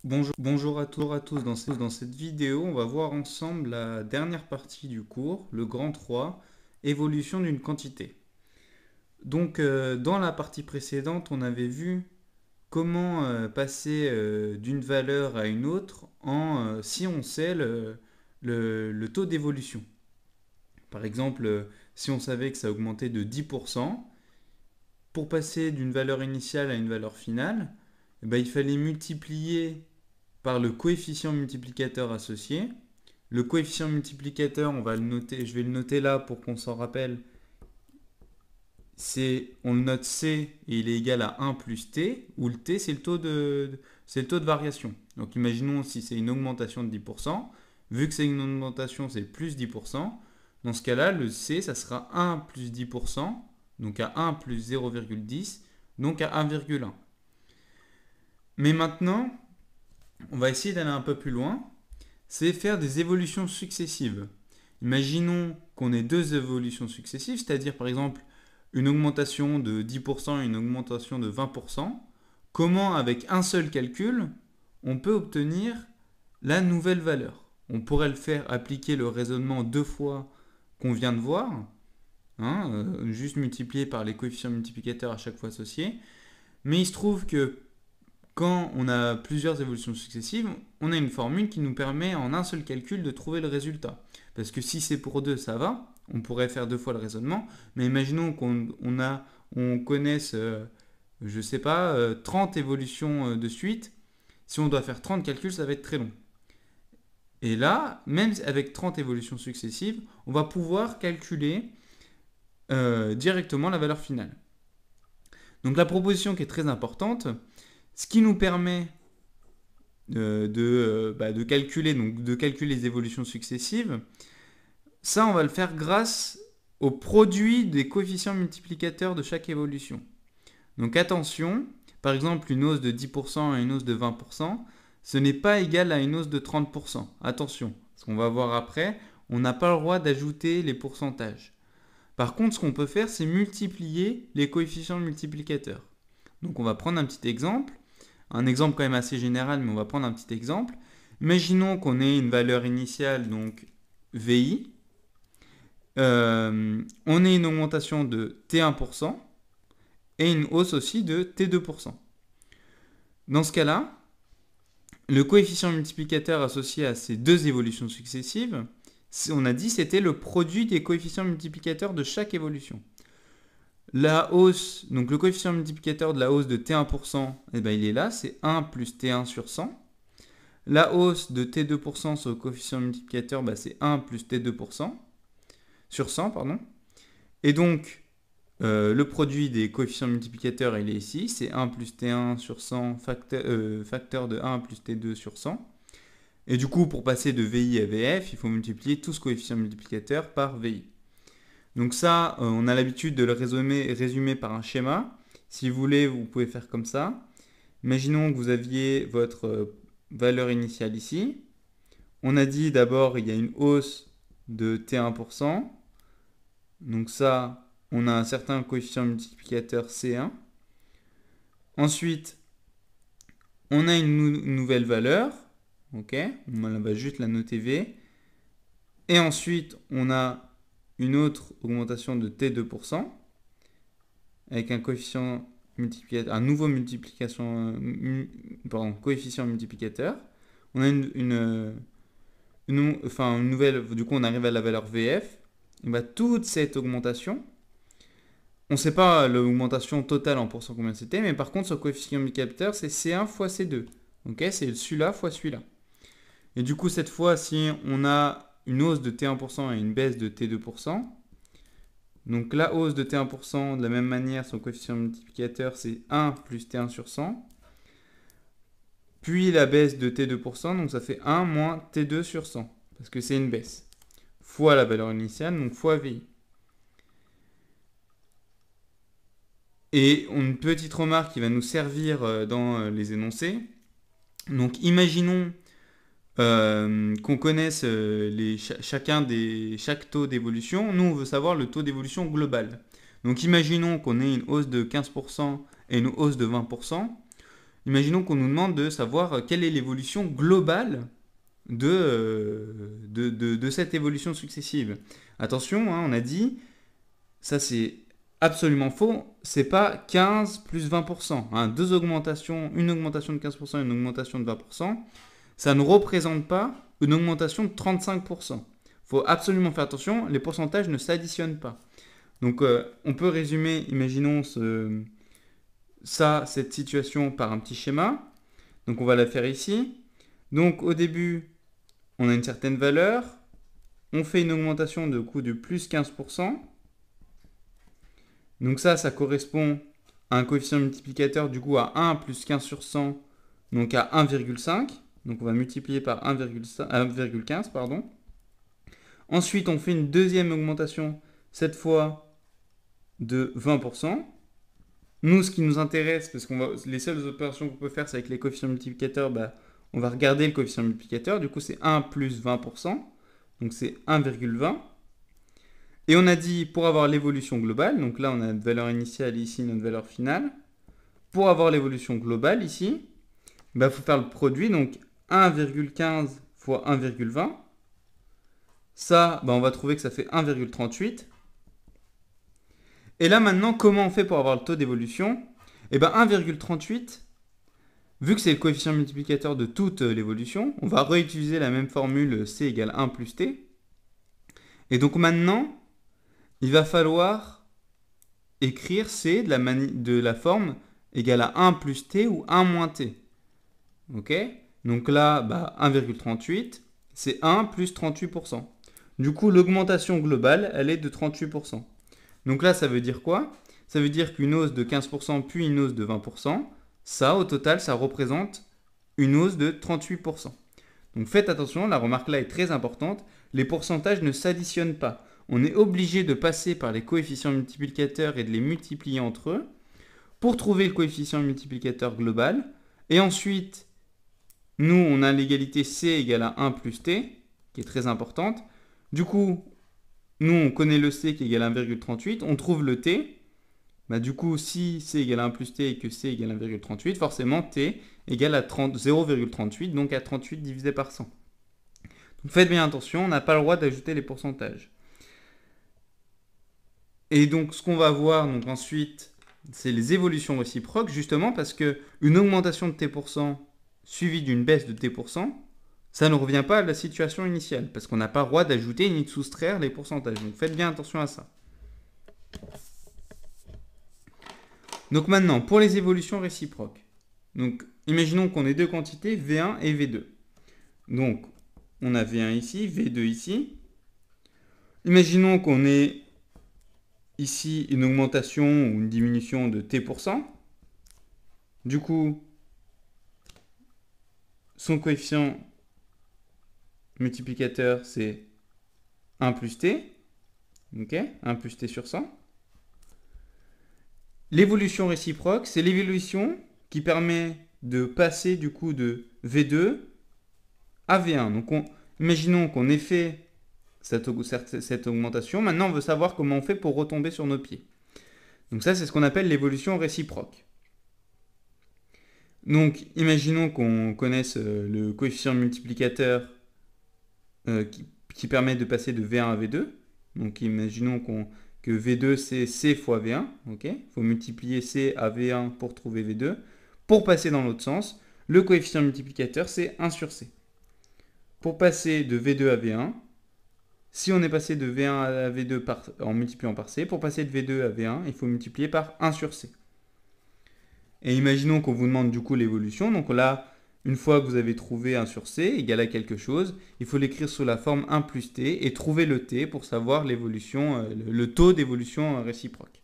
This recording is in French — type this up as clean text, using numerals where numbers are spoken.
Bonjour à tous. Dans cette vidéo, on va voir ensemble la dernière partie du cours, le grand 3, évolution d'une quantité. Dans la partie précédente, on avait vu comment passer d'une valeur à une autre si on sait le taux d'évolution. Par exemple, si on savait que ça augmentait de 10%, pour passer d'une valeur initiale à une valeur finale, eh ben, il fallait multiplier par le coefficient multiplicateur associé. Le coefficient multiplicateur, on va le noter, je vais le noter là pour qu'on s'en rappelle. On le note C et il est égal à 1 plus T, où le T c'est le taux de variation. Donc imaginons si c'est une augmentation de 10%, vu que c'est une augmentation c'est plus 10%, dans ce cas-là le C ça sera 1 plus 10%, donc à 1 plus 0,10, donc à 1,1. Mais maintenant, on va essayer d'aller un peu plus loin, c'est faire des évolutions successives. Imaginons qu'on ait deux évolutions successives, c'est-à-dire par exemple une augmentation de 10% et une augmentation de 20%. Comment, avec un seul calcul, on peut obtenir la nouvelle valeur? On pourrait le faire appliquer le raisonnement deux fois qu'on vient de voir, juste multiplier par les coefficients multiplicateurs à chaque fois associés. Mais il se trouve que quand on a plusieurs évolutions successives, on a une formule qui nous permet en un seul calcul de trouver le résultat. Parce que si c'est pour 2, ça va, on pourrait faire deux fois le raisonnement, mais imaginons on connaisse, je sais pas, 30 évolutions de suite. Si on doit faire 30 calculs, ça va être très long. Et là, même avec 30 évolutions successives, on va pouvoir calculer directement la valeur finale. Donc la proposition qui est très importante, ce qui nous permet de calculer les évolutions successives, ça on va le faire grâce au produit des coefficients multiplicateurs de chaque évolution. Donc attention, par exemple une hausse de 10% et une hausse de 20%, ce n'est pas égal à une hausse de 30%. Attention, ce qu'on va voir après, on n'a pas le droit d'ajouter les pourcentages. Par contre, ce qu'on peut faire, c'est multiplier les coefficients multiplicateurs. Donc on va prendre un petit exemple. Un exemple quand même assez général, mais on va prendre un petit exemple. Imaginons qu'on ait une valeur initiale, donc VI. On ait une augmentation de T1% et une hausse aussi de T2%. Dans ce cas-là, le coefficient multiplicateur associé à ces deux évolutions successives, on a dit c'était le produit des coefficients multiplicateurs de chaque évolution. La hausse, donc le coefficient multiplicateur de la hausse de T1%, eh ben il est là, c'est 1 plus T1 sur 100. La hausse de T2% sur le coefficient multiplicateur, c'est 1 plus T2% sur 100, pardon. Et donc, le produit des coefficients multiplicateurs, il est ici, c'est 1 plus T1 sur 100, facteur de 1 plus T2 sur 100. Et du coup, pour passer de VI à VF, il faut multiplier tout ce coefficient multiplicateur par VI. Donc ça, on a l'habitude de le résumer par un schéma. Si vous voulez, vous pouvez faire comme ça. Imaginons que vous aviez votre valeur initiale ici. On a dit d'abord il y a une hausse de T1%. Donc ça, on a un certain coefficient multiplicateur C1. Ensuite, on a une nouvelle valeur. Ok, on va juste la noter V. Et ensuite, on a une autre augmentation de T2% avec un coefficient multiplicateur, un nouveau coefficient multiplicateur. On a une nouvelle, du coup on arrive à la valeur VF. Et bah, toute cette augmentation, on ne sait pas l'augmentation totale en pourcent combien c'était, mais par contre ce coefficient multiplicateur c'est C1 fois C2. Ok, c'est celui-là fois celui-là. Et du coup cette fois, si on a une hausse de T1% et une baisse de T2%, donc la hausse de T1%, de la même manière, son coefficient multiplicateur, c'est 1 plus T1 sur 100. Puis la baisse de T2%, donc ça fait 1 moins T2 sur 100, parce que c'est une baisse. Fois la valeur initiale, donc fois VI. Et une petite remarque qui va nous servir dans les énoncés. Donc imaginons qu'on connaisse chaque taux d'évolution. Nous, on veut savoir le taux d'évolution global. Donc imaginons qu'on ait une hausse de 15% et une hausse de 20%. imaginons qu'on nous demande de savoir quelle est l'évolution globale de cette évolution successive. Attention, hein, on a dit, ça c'est absolument faux, c'est pas 15 plus 20%. Hein, deux augmentations, une augmentation de 15% et une augmentation de 20%, ça ne représente pas une augmentation de 35%. Il faut absolument faire attention, les pourcentages ne s'additionnent pas. Donc on peut résumer, imaginons cette situation par un petit schéma. Donc on va la faire ici. Donc au début, on a une certaine valeur. On fait une augmentation de coût de plus 15%. Donc ça correspond à un coefficient multiplicateur du coup à 1 plus 15 sur 100, donc à 1,5. Donc on va multiplier par 1,15, pardon. Ensuite, on fait une deuxième augmentation, cette fois de 20%. Nous, ce qui nous intéresse, parce que les seules opérations qu'on peut faire, c'est avec les coefficients multiplicateurs, on va regarder le coefficient multiplicateur. Du coup, c'est 1 plus 20%, donc c'est 1,20. Et on a dit, pour avoir l'évolution globale, donc là, on a notre valeur initiale, ici, notre valeur finale. Pour avoir l'évolution globale, ici, il faut faire le produit, donc 1,15 fois 1,20. Ça, on va trouver que ça fait 1,38. Et là, maintenant, comment on fait pour avoir le taux d'évolution? 1,38, vu que c'est le coefficient multiplicateur de toute l'évolution, on va réutiliser la même formule C égale 1 plus T. Et donc maintenant, il va falloir écrire C de la forme égale à 1 plus T ou 1 moins T. Ok? Donc là, 1,38, c'est 1 plus 38%. Du coup, l'augmentation globale, elle est de 38%. Donc là, ça veut dire quoi? Ça veut dire qu'une hausse de 15% puis une hausse de 20%, ça, au total, ça représente une hausse de 38%. Donc faites attention, la remarque là est très importante. Les pourcentages ne s'additionnent pas. On est obligé de passer par les coefficients multiplicateurs et de les multiplier entre eux pour trouver le coefficient multiplicateur global. Et ensuite, nous, on a l'égalité C égale à 1 plus T, qui est très importante. Du coup, nous, on connaît le C qui est égal à 1,38. On trouve le T. Du coup, si C égale à 1 plus T et que C égale à 1,38, forcément, T égale à 0,38, donc à 38 divisé par 100. Donc faites bien attention, on n'a pas le droit d'ajouter les pourcentages. Et donc, ce qu'on va voir ensuite, c'est les évolutions réciproques, justement parce qu'une augmentation de T% suivie d'une baisse de T%, ça ne revient pas à la situation initiale, parce qu'on n'a pas le droit d'ajouter ni de soustraire les pourcentages. Donc faites bien attention à ça. Donc maintenant, pour les évolutions réciproques. Donc imaginons qu'on ait deux quantités, V1 et V2. Donc on a V1 ici, V2 ici. Imaginons qu'on ait ici une augmentation ou une diminution de T%. Du coup, son coefficient multiplicateur, c'est 1 plus T. Ok, 1 plus T sur 100. L'évolution réciproque, c'est l'évolution qui permet de passer du coup de V2 à V1. Donc imaginons qu'on ait fait cette augmentation. Maintenant, on veut savoir comment on fait pour retomber sur nos pieds. Donc ça, c'est ce qu'on appelle l'évolution réciproque. Donc imaginons qu'on connaisse le coefficient multiplicateur qui permet de passer de V1 à V2. Donc imaginons que V2 c'est C fois V1. Il faut multiplier C à V1 pour trouver V2. Pour passer dans l'autre sens, le coefficient multiplicateur c'est 1 sur C. Pour passer de V2 à V1, si on est passé de V1 à V2 en multipliant par C, pour passer de V2 à V1, il faut multiplier par 1 sur C. Et imaginons qu'on vous demande du coup l'évolution. Donc là, une fois que vous avez trouvé 1 sur C égale à quelque chose, il faut l'écrire sous la forme 1 plus T et trouver le T pour savoir l'évolution, le taux d'évolution réciproque.